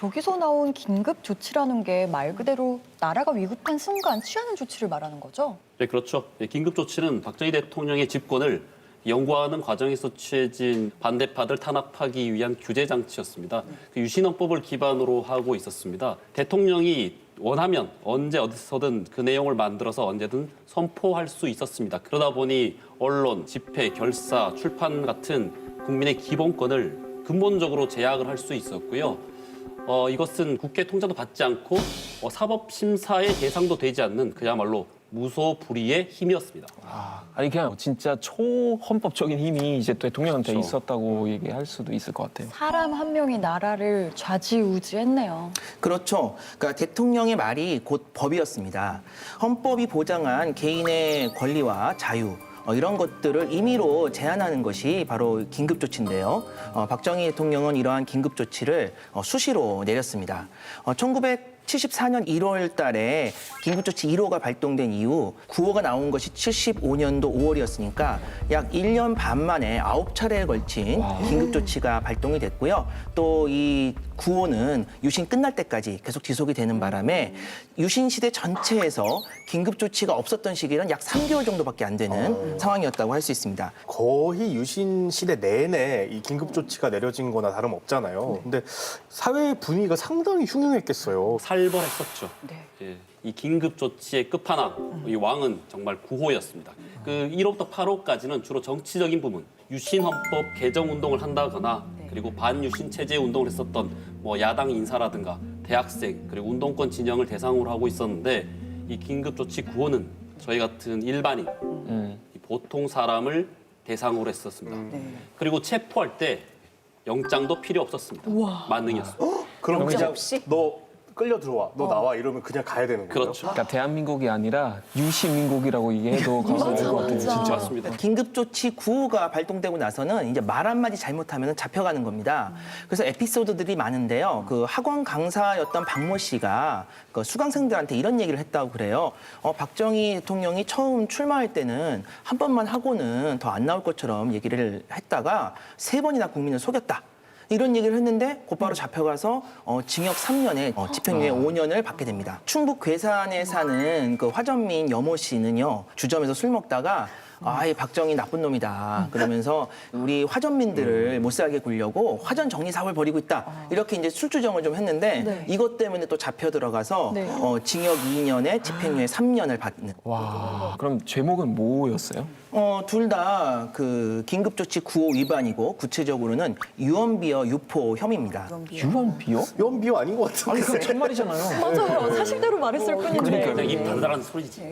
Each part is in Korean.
저기서 나온 긴급 조치라는 게 말 그대로 나라가 위급한 순간 취하는 조치를 말하는 거죠? 네, 그렇죠. 긴급 조치는 박정희 대통령의 집권을 연구하는 과정에서 취해진 반대파들 탄압하기 위한 규제 장치였습니다. 그 유신헌법을 기반으로 하고 있었습니다. 대통령이 원하면 언제 어디서든 그 내용을 만들어서 언제든 선포할 수 있었습니다. 그러다 보니 언론, 집회, 결사, 출판 같은 국민의 기본권을 근본적으로 제약을 할 수 있었고요. 이것은 국회 통장도 받지 않고 사법심사의 대상도 되지 않는 그야말로 무소불위의 힘이었습니다. 아니 그냥 진짜 초헌법적인 힘이 이제 대통령한테 그렇죠. 있었다고 얘기할 수도 있을 것 같아요. 사람 한 명이 나라를 좌지우지했네요. 그렇죠. 그러니까 대통령의 말이 곧 법이었습니다. 헌법이 보장한 개인의 권리와 자유 이런 것들을 임의로 제한하는 것이 바로 긴급조치인데요. 박정희 대통령은 이러한 긴급조치를 수시로 내렸습니다. 1974년 1월 달에 긴급조치 1호가 발동된 이후 9호가 나온 것이 75년도 5월이었으니까 약 1년 반 만에 9차례에 걸친 긴급조치가 발동이 됐고요. 또 이 9호는 유신 끝날 때까지 계속 지속이 되는 바람에 유신 시대 전체에서 긴급조치가 없었던 시기는 약 3개월 정도밖에 안 되는 상황이었다고 할 수 있습니다. 거의 유신 시대 내내 이 긴급 조치가 내려진 거나 다름없잖아요. 근데 사회 분위기가 상당히 흉흉했겠어요. 살벌했었죠. 네. 예, 이 긴급 조치의 끝판왕, 이 왕은 정말 9호였습니다. 그 1호부터 8호까지는 주로 정치적인 부분, 유신헌법 개정 운동을 한다거나 그리고 반유신 체제 운동을 했었던 뭐 야당 인사라든가 대학생 그리고 운동권 진영을 대상으로 하고 있었는데 이 긴급 조치 9호는 저희 같은 일반인, 이 보통 사람을 대상으로 했었습니다. 그리고 체포할 때 영장도 필요 없었습니다. 만능이었습니다. 그럼 영장 그냥 없이? 너 끌려 들어와, 너 나와 이러면 그냥 가야 되는 거예요? 그렇죠. 그러니까 대한민국이 아니라 유시민국이라고 얘기해도 과언이 아닐 것 같아요. 맞아. 진짜. 맞습니다. 긴급조치 9호가 발동되고 나서는 이제 말 한마디 잘못하면 잡혀가는 겁니다. 그래서 에피소드들이 많은데요. 그 학원 강사였던 박모 씨가 그 수강생들한테 이런 얘기를 했다고 그래요. 박정희 대통령이 처음 출마할 때는 한 번만 하고는 더 안 나올 것처럼 얘기를 했다가 3번이나 국민을 속였다. 이런 얘기를 했는데 곧바로 잡혀가서 징역 3년에 집행유예 5년을 받게 됩니다. 충북 괴산에 사는 그 화전민 여모 씨는요. 주점에서 술 먹다가 이 박정희 나쁜 놈이다. 그러면서 우리 화전민들을 못 살게 굴려고 화전 정리 사업을 벌이고 있다. 이렇게 이제 술주정을 좀 했는데 네. 이것 때문에 또 잡혀 들어가서 네. 징역 2년에 집행유예 3년을 받는. 와, 그럼 제목은 뭐였어요? 둘 다 그 긴급조치 9호 위반이고 구체적으로는 유언비어 유포 혐의입니다. 유언비어? 연비호 아닌 것 아니 같은데. 그건 참말이잖아요. 맞아요. 사실대로 말했을 뿐인데. 그냥 입 닫으라는 소리지.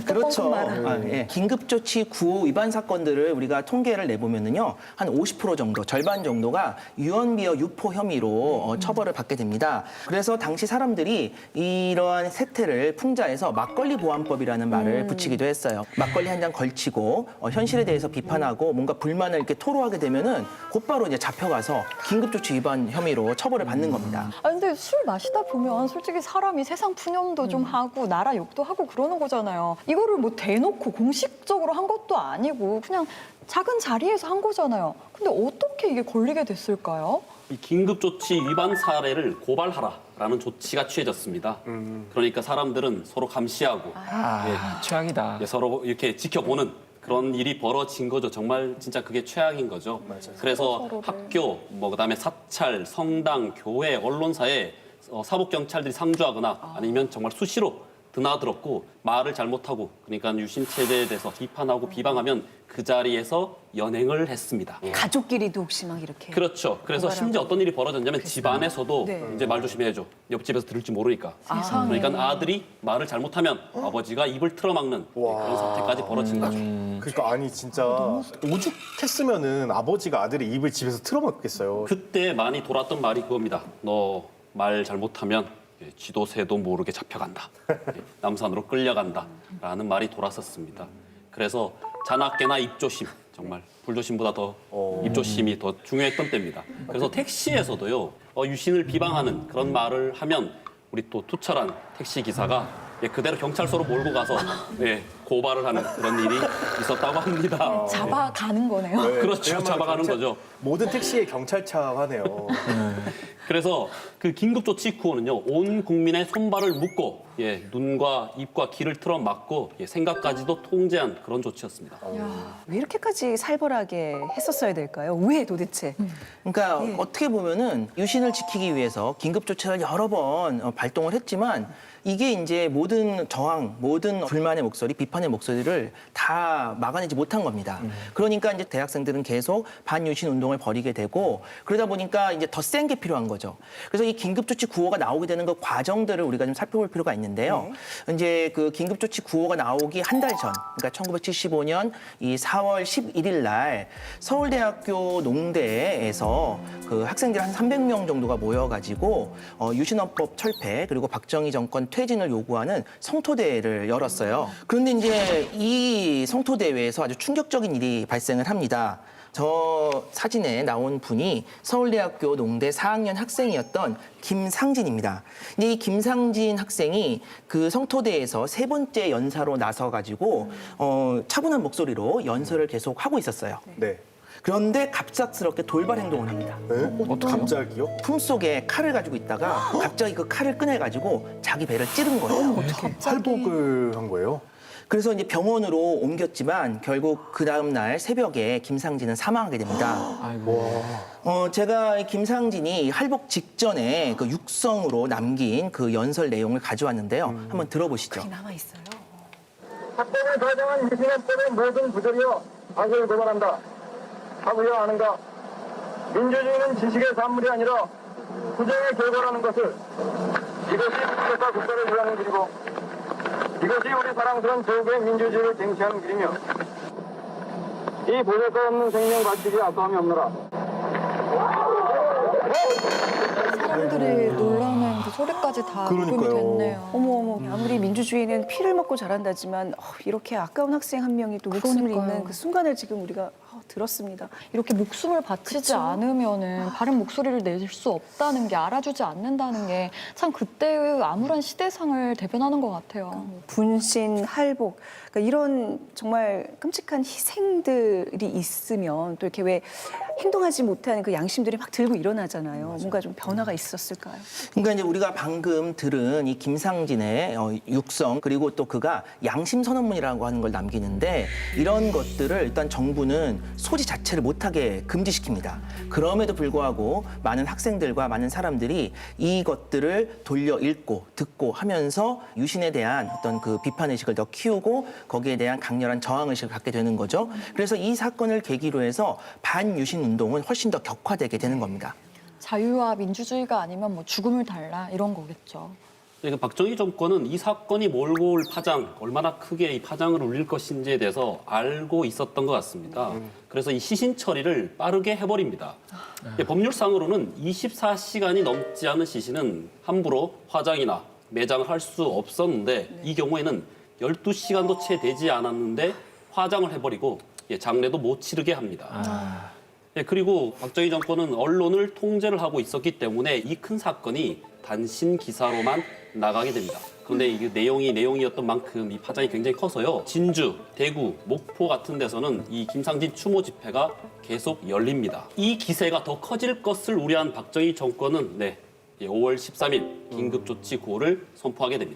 그렇죠. 뻥뻥 예. 긴급조치 9호 위반 사건들을 우리가 통계를 내보면은요, 한 50% 정도, 절반 정도가 유언비어 유포 혐의로 처벌을 받게 됩니다. 그래서 당시 사람들이 이러한 세태를 풍자해서 막걸리 보안법이라는 말을 붙이기도 했어요. 막걸리 한 잔 걸치고 현실에 대해서 비판하고 뭔가 불만을 이렇게 토로하게 되면은 곧바로 이제 잡혀가서 긴급조치 위반 혐의로 처벌을 받는 겁니다. 근데 술 마시다 보면 솔직히 사람이 세상 푸념도 좀 하고 나라 욕도 하고 그러는 거잖아요. 이거를 뭐 대놓고 공식적으로 한 것도 아니고 그냥 작은 자리에서 한 거잖아요. 근데 어떻게 이게 걸리게 됐을까요? 이 긴급 조치 위반 사례를 고발하라라는 조치가 취해졌습니다. 그러니까 사람들은 서로 감시하고 최악이다. 서로 이렇게 지켜보는 그런 일이 벌어진 거죠. 정말 진짜 그게 최악인 거죠. 그래서 서로를. 학교, 그다음에 사찰, 성당, 교회, 언론사에 사복 경찰들이 상주하거나 아니면 정말 수시로 드나들었고 말을 잘못하고 그러니까 유신 체제에 대해서 비판하고 비방하면 그 자리에서 연행을 했습니다. 가족끼리도 혹시 막 이렇게. 그렇죠. 그래서 고발하고. 심지어 어떤 일이 벌어졌냐면 집안에서도 네. 이제 말 조심해야죠. 옆집에서 들을지 모르니까. 세상에. 그러니까 아들이 말을 잘못하면 아버지가 입을 틀어막는 그런 사태까지 벌어진 거죠. 그러니까 아니 진짜 오죽했으면은 아버지가 아들의 입을 집에서 틀어막겠어요. 그때 많이 돌았던 말이 그겁니다. 너 말 잘못하면 쥐도 새도 모르게 잡혀간다. 남산으로 끌려간다. 라는 말이 돌았었습니다. 그래서 자나깨나 입조심, 정말 불조심보다 더 입조심이 더 중요했던 때입니다. 그래서 택시에서도요, 유신을 비방하는 그런 말을 하면 우리 또 투철한 택시 기사가 그대로 경찰서로 몰고 가서 고발을 하는 그런 일이 있었다고 합니다. 잡아가는 거네요. 네, 그렇죠. 그야말로 잡아가는 거죠. 모든 택시에 경찰차가 하네요. 그래서 그 긴급조치 구호는요, 온 국민의 손발을 묶고, 눈과 입과 귀를 틀어 막고, 생각까지도 통제한 그런 조치였습니다. 왜 이렇게까지 살벌하게 했었어야 될까요? 왜 도대체? 그러니까 어떻게 보면은 유신을 지키기 위해서 긴급 조치를 여러 번 발동을 했지만 이게 이제 모든 저항, 모든 불만의 목소리, 비판의 목소리를 다 막아내지 못한 겁니다. 그러니까 이제 대학생들은 계속 반유신 운동을 벌이게 되고 그러다 보니까 이제 더 센 게 필요한 거죠. 그래서 이 긴급조치 구호가 나오게 되는 그 과정들을 우리가 좀 살펴볼 필요가 있는데요. 이제 그 긴급조치 구호가 나오기 한 달 전, 그러니까 1975년 이 4월 11일 날 서울대학교 농대에서 그 학생들 한 300명 정도가 모여가지고 유신헌법 철폐 그리고 박정희 정권 퇴진을 요구하는 성토대회를 열었어요. 그런데 이제 이 성토대회에서 아주 충격적인 일이 발생을 합니다. 저 사진에 나온 분이 서울대학교 농대 4학년 학생이었던 김상진입니다. 근데 이 김상진 학생이 그 성토대에서 세 번째 연사로 나서가지고 차분한 목소리로 연설을 계속 하고 있었어요. 네. 그런데 갑작스럽게 돌발 행동을 합니다. 갑자기요? 품속에 칼을 가지고 있다가 갑자기 그 칼을 꺼내가지고 자기 배를 찌른 거예요. 탈북을 한 거예요? 그래서 이제 병원으로 옮겼지만 결국 그 다음 날 새벽에 김상진은 사망하게 됩니다. 제가 김상진이 할복 직전에 그 육성으로 남긴 그 연설 내용을 가져왔는데요. 한번 들어보시죠. 그게 남아있어요. 학법을 가정한 유신헌법의 모든 구절이여 사실을 고발한다. 하고야 하는가? 민주주의는 지식의 산물이 아니라 투쟁의 결과라는 것을 이것이 국가가 국가를 위하는 길이고 이것이 우리 사랑스러운 조국의 민주주의를 쟁취하는 길이며 이 보잘것 없는 생명 바치기 아까움이 없노라. 사람들이 놀라는 그 소리까지 다 녹음이 그러니까요. 됐네요. 어머, 아무리 민주주의는 피를 먹고 자란다지만 이렇게 아까운 학생 한 명이 또 목숨을 그러니까요. 잃는 그 순간을 지금 우리가 들었습니다. 이렇게 목숨을 바치지 않으면은 바른 목소리를 낼 수 없다는 게 알아주지 않는다는 게 참 그때의 암울한 시대상을 대변하는 것 같아요. 분신, 할복, 그러니까 이런 정말 끔찍한 희생들이 있으면 또 이렇게 왜 행동하지 못하는 그 양심들이 막 들고 일어나잖아요. 뭔가 좀 변화가 있었을까요? 그러니까 이제 우리가 방금 들은 이 김상진의 육성 그리고 또 그가 양심 선언문이라고 하는 걸 남기는데 이런 것들을 일단 정부는 소지 자체를 못하게 금지시킵니다. 그럼에도 불구하고 많은 학생들과 많은 사람들이 이것들을 돌려 읽고 듣고 하면서 유신에 대한 어떤 그 비판 의식을 더 키우고 거기에 대한 강렬한 저항 의식을 갖게 되는 거죠. 그래서 이 사건을 계기로 해서 반유신 운동은 훨씬 더 격화되게 되는 겁니다. 자유와 민주주의가 아니면 뭐 죽음을 달라 이런 거겠죠. 그러니까 박정희 정권은 이 사건이 몰고 올 파장, 얼마나 크게 이 파장을 울릴 것인지에 대해서 알고 있었던 것 같습니다. 그래서 이 시신 처리를 빠르게 해버립니다. 법률상으로는 24시간이 넘지 않은 시신은 함부로 화장이나 매장을 할 수 없었는데 이 경우에는 12시간도 채 되지 않았는데 화장을 해버리고 장례도 못 치르게 합니다. 그리고 박정희 정권은 언론을 통제를 하고 있었기 때문에 이 큰 사건이 단신 기사로만 나가게 됩니다. 그런데 이게 내용이었던 만큼 이 파장이 굉장히 커서요. 진주, 대구, 목포 같은 데서는 이 김상진 추모 집회가 계속 열립니다. 이 기세가 더 커질 것을 우려한 박정희 정권은 5월 13일 긴급조치 구호를 선포하게 됩니다.